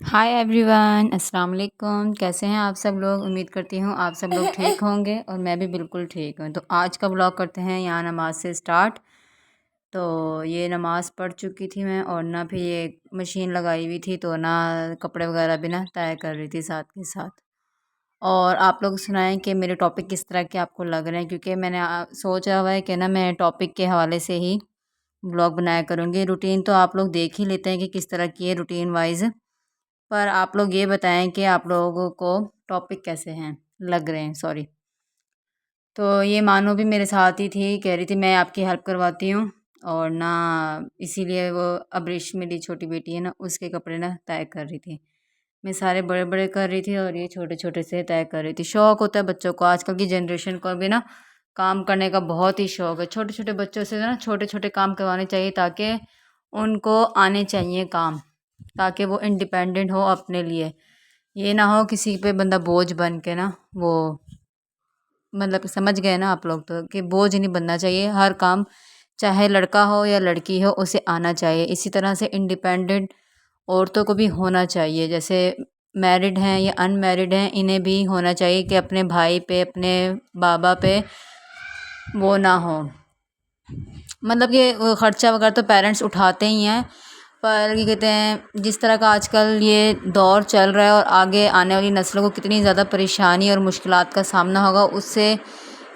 Hi everyone, अस्सलाम वालेकुम। कैसे हैं आप सब लोग? उम्मीद करती हूँ आप सब लोग ठीक होंगे और मैं भी बिल्कुल ठीक हूँ। तो आज का व्लॉग करते हैं यहाँ नमाज से स्टार्ट। तो ये नमाज़ पढ़ चुकी थी मैं और ना फिर ये मशीन लगाई हुई थी, तो ना कपड़े वगैरह भी ना तय कर रही थी साथ के साथ। और आप लोग सुनाएं कि मेरे टॉपिक किस तरह के आपको लग रहे हैं, क्योंकि मैंने सोचा हुआ है कि ना मैं टॉपिक के हवाले से ही ब्लॉग बनाया करूँगी। रूटीन तो आप लोग देख ही लेते हैं कि किस तरह की है रूटीन वाइज, पर आप लोग ये बताएं कि आप लोगों को टॉपिक कैसे हैं लग रहे हैं, सॉरी। तो ये मानो भी मेरे साथ ही थी, कह रही थी मैं आपकी हेल्प करवाती हूँ। और ना इसीलिए वो अब्रिश मेरी छोटी बेटी है ना, उसके कपड़े ना तय कर रही थी। मैं सारे बड़े बड़े कर रही थी और ये छोटे छोटे से तय कर रही थी। शौक होता है बच्चों को, आजकल की जनरेशन को भी ना काम करने का बहुत ही शौक है। छोटे छोटे बच्चों से ना छोटे छोटे काम करवाने चाहिए, ताकि उनको आने चाहिए काम, ताकि वो इंडिपेंडेंट हो अपने लिए। ये ना हो किसी पे बंदा बोझ बन के ना वो, मतलब समझ गए ना आप लोग, तो कि बोझ नहीं बनना चाहिए। हर काम चाहे लड़का हो या लड़की हो उसे आना चाहिए। इसी तरह से इंडिपेंडेंट औरतों को भी होना चाहिए। जैसे मैरिड हैं या अनमैरिड हैं, इन्हें भी होना चाहिए कि अपने भाई पे, अपने बाबा पे वो ना हो। मतलब ये ख़र्चा वगैरह तो पेरेंट्स उठाते ही हैं, पर ये कहते हैं जिस तरह का आजकल ये दौर चल रहा है और आगे आने वाली नस्लों को कितनी ज़्यादा परेशानी और मुश्किलात का सामना होगा, उससे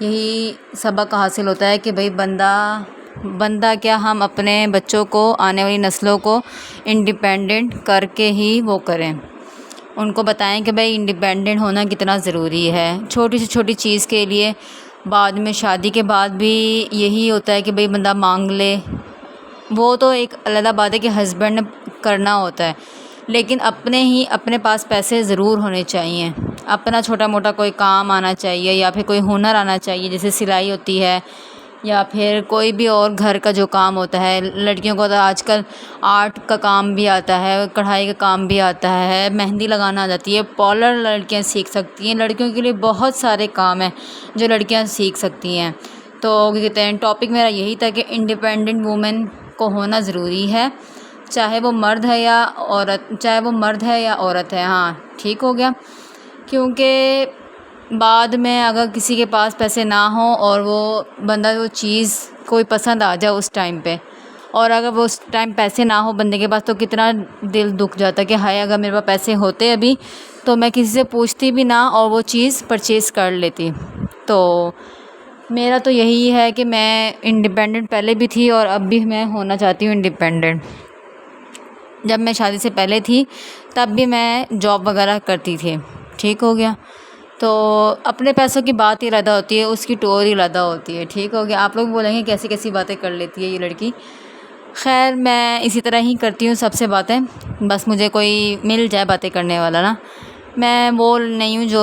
यही सबक हासिल होता है कि भाई बंदा बंदा क्या, हम अपने बच्चों को, आने वाली नस्लों को इंडिपेंडेंट करके ही वो करें। उनको बताएं कि भाई इंडिपेंडेंट होना कितना ज़रूरी है। छोटी से छोटी चीज़ के लिए बाद में, शादी के बाद भी यही होता है कि भाई बंदा मांग ले। वो तो एक अलग बात है कि हस्बैंड ने करना होता है, लेकिन अपने पास पैसे ज़रूर होने चाहिए। अपना छोटा मोटा कोई काम आना चाहिए या फिर कोई हुनर आना चाहिए, जैसे सिलाई होती है या फिर कोई भी और घर का जो काम होता है। लड़कियों को तो आजकल आर्ट का काम भी आता है, कढ़ाई का काम भी आता है, मेहंदी लगाना आ जाती है, पार्लर लड़कियां सीख सकती हैं। लड़कियों के लिए बहुत सारे काम हैं जो लड़कियां सीख सकती हैं। तो क्या कहते हैं, टॉपिक मेरा यही था कि इंडिपेंडेंट वूमेन को होना ज़रूरी है, चाहे वो मर्द है या औरत, चाहे वो मर्द है या औरत है। हाँ, ठीक हो गया। क्योंकि बाद में अगर किसी के पास पैसे ना हो और वो बंदा वो चीज़ कोई पसंद आ जाए उस टाइम पे, और अगर वो उस टाइम पैसे ना हो बंदे के पास, तो कितना दिल दुख जाता है कि हाय अगर मेरे पास पैसे होते अभी तो मैं किसी से पूछती भी ना और वो चीज़ परचेज़ कर लेती। तो मेरा तो यही है कि मैं इंडिपेंडेंट पहले भी थी और अब भी मैं होना चाहती हूँ इंडिपेंडेंट। जब मैं शादी से पहले थी तब भी मैं जॉब वगैरह करती थी, ठीक हो गया। तो अपने पैसों की बात ही अलग होती है, उसकी टोर ही अलग होती है, ठीक हो गया। आप लोग बोलेंगे कैसी कैसी बातें कर लेती है ये लड़की। खैर मैं इसी तरह ही करती हूँ सबसे बातें, बस मुझे कोई मिल जाए बातें करने वाला ना। मैं वो नहीं हूँ जो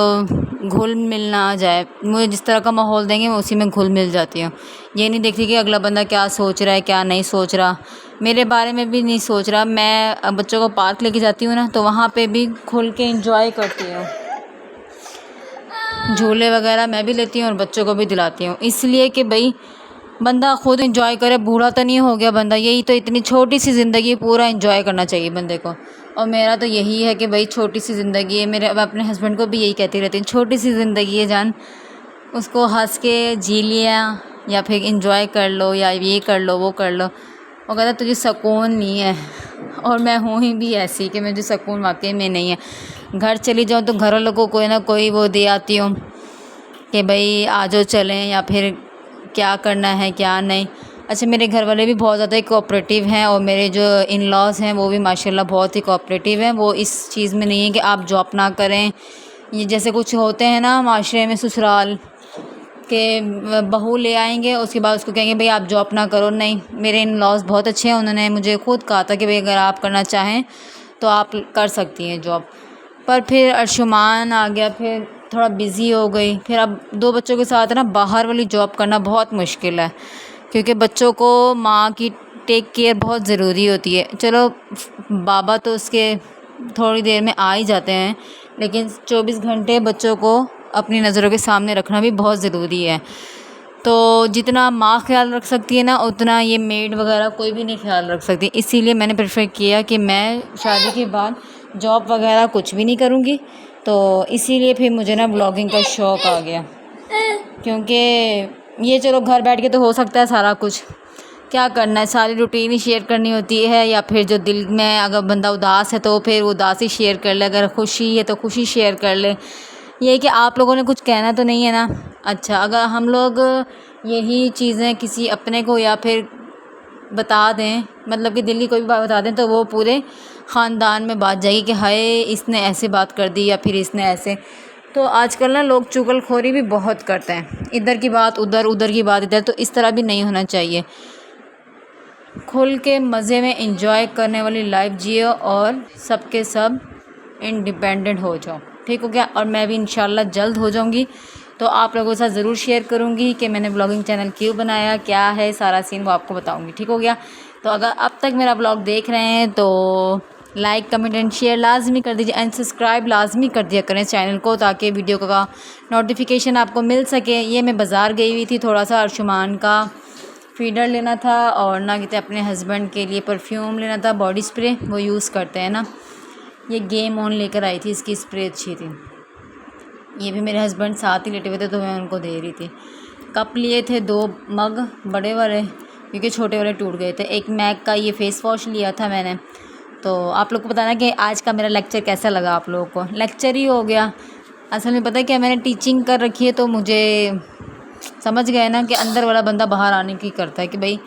घुल मिल ना जाए, मुझे जिस तरह का माहौल देंगे मैं उसी में घुल मिल जाती हूँ। ये नहीं देखती कि अगला बंदा क्या सोच रहा है क्या नहीं सोच रहा, मेरे बारे में भी नहीं सोच रहा। मैं अब बच्चों को पार्क लेके जाती हूँ ना, तो वहाँ पे भी खुल के इंजॉय करती हूँ। झूले वगैरह मैं भी लेती हूँ और बच्चों को भी दिलाती हूँ, इसलिए कि भाई बंदा खुद एंजॉय करे। बूढ़ा तो नहीं हो गया बंदा, यही तो इतनी छोटी सी ज़िंदगी, पूरा एंजॉय करना चाहिए बंदे को। और मेरा तो यही है कि भाई छोटी सी ज़िंदगी है। मेरे अब अपने हस्बैंड को भी यही कहती रहती हूँ, छोटी सी ज़िंदगी है जान, उसको हंस के जी लिया या फिर इंजॉय कर लो या ये कर लो वो कर लो। वो कहता तुझे सुकून नहीं है, और मैं हूँ ही भी ऐसी कि मुझे सुकून वाकई में नहीं है। घर चली जाऊँ तो घर वालों को कोई ना कोई वो दे आती हूँ कि भाई आ जाओ चलें, या फिर क्या करना है क्या नहीं। अच्छा, मेरे घर वाले भी बहुत ज़्यादा कोऑपरेटिव हैं और मेरे जो इन लॉज़ हैं वो भी माशाल्लाह बहुत ही कोऑपरेटिव हैं। वो इस चीज़ में नहीं है कि आप जॉब ना करें। ये जैसे कुछ होते हैं ना माशरे में, ससुराल के बहू ले आएंगे उसके बाद उसको कहेंगे भाई आप जॉब ना करो। नहीं, मेरे इन लॉज़ बहुत अच्छे हैं, उन्होंने मुझे खुद कहा था कि भाई अगर आप करना चाहें तो आप कर सकती हैं जॉब। पर फिर अर्शुमान आ गया, फिर थोड़ा बिज़ी हो गई। फिर अब 2 बच्चों के साथ ना बाहर वाली जॉब करना बहुत मुश्किल है, क्योंकि बच्चों को माँ की टेक केयर बहुत ज़रूरी होती है। चलो बाबा तो उसके थोड़ी देर में आ ही जाते हैं, लेकिन 24 घंटे बच्चों को अपनी नज़रों के सामने रखना भी बहुत ज़रूरी है। तो जितना माँ ख्याल रख सकती है ना, उतना ये मेड वगैरह कोई भी नहीं ख्याल रख सकती। इसीलिए मैंने प्रेफर किया कि मैं शादी के बाद जॉब वगैरह कुछ भी नहीं करूँगी। तो इसीलिए फिर मुझे ना ब्लॉगिंग का शौक़ आ गया, क्योंकि ये चलो घर बैठ के तो हो सकता है सारा कुछ, क्या करना है, सारी रूटीन ही शेयर करनी होती है, या फिर जो दिल में अगर बंदा उदास है तो फिर उदासी शेयर कर ले, अगर खुशी है तो खुशी शेयर कर ले। ये है कि आप लोगों ने कुछ कहना तो नहीं है ना। अच्छा, अगर हम लोग यही चीज़ें किसी अपने को या फिर बता दें, मतलब कि दिल की कोई भी बात बता दें, तो वो पूरे ख़ानदान में बात जाएगी कि हाय इसने ऐसे बात कर दी या फिर इसने ऐसे। तो आजकल ना लोग चुगलखोरी भी बहुत करते हैं, इधर की बात उधर, उधर की बात इधर। तो इस तरह भी नहीं होना चाहिए। खुल के मज़े में एंजॉय करने वाली लाइफ जियो और सबके सब इंडिपेंडेंट हो जाओ, ठीक हो गया। और मैं भी इंशाल्लाह जल्द हो जाऊंगी, तो आप लोगों के साथ ज़रूर शेयर करूंगी कि मैंने ब्लॉगिंग चैनल क्यों बनाया, क्या है सारा सीन, वो आपको बताऊंगी, ठीक हो गया। तो अगर अब तक मेरा ब्लॉग देख रहे हैं तो लाइक कमेंट एंड शेयर लाजमी कर दीजिए, एंड सब्सक्राइब लाजमी कर दिया करें चैनल को, ताकि वीडियो का नोटिफिकेशन आपको मिल सके। ये मैं बाज़ार गई हुई थी, थोड़ा सा अर्शुमान का फीडर लेना था, और ना कहते अपने हस्बैंड के लिए परफ्यूम लेना था, बॉडी स्प्रे वो यूज़ करते हैं ना। ये गेम ऑन लेकर आई थी, इसकी स्प्रे अच्छी थी। ये भी मेरे हस्बैंड साथ ही लेटे हुए थे तो मैं उनको दे रही थी। कप लिए थे 2 मग बड़े वाले, क्योंकि छोटे वाले टूट गए थे। एक मैक का ये फ़ेस वॉश लिया था मैंने। तो आप लोग को बताना कि आज का मेरा लेक्चर कैसा लगा आप लोगों को। लेक्चर ही हो गया, असल में पता है क्या, मैंने टीचिंग कर रखी है, तो मुझे समझ गए ना कि अंदर वाला बंदा बाहर आने की करता है कि भाई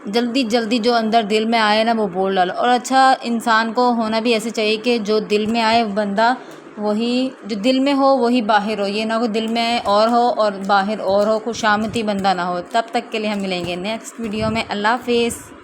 जल्दी जल्दी जो अंदर दिल में आए ना वो बोल डालो। और अच्छा, इंसान को होना भी ऐसे चाहिए कि जो दिल में आए बंदा वही, जो दिल में हो वही बाहर हो, ये ना हो दिल में और हो और बाहर और हो, खुशामती बंदा ना हो। तब तक के लिए हम मिलेंगे नेक्स्ट वीडियो में। अल्लाह हाफिज़।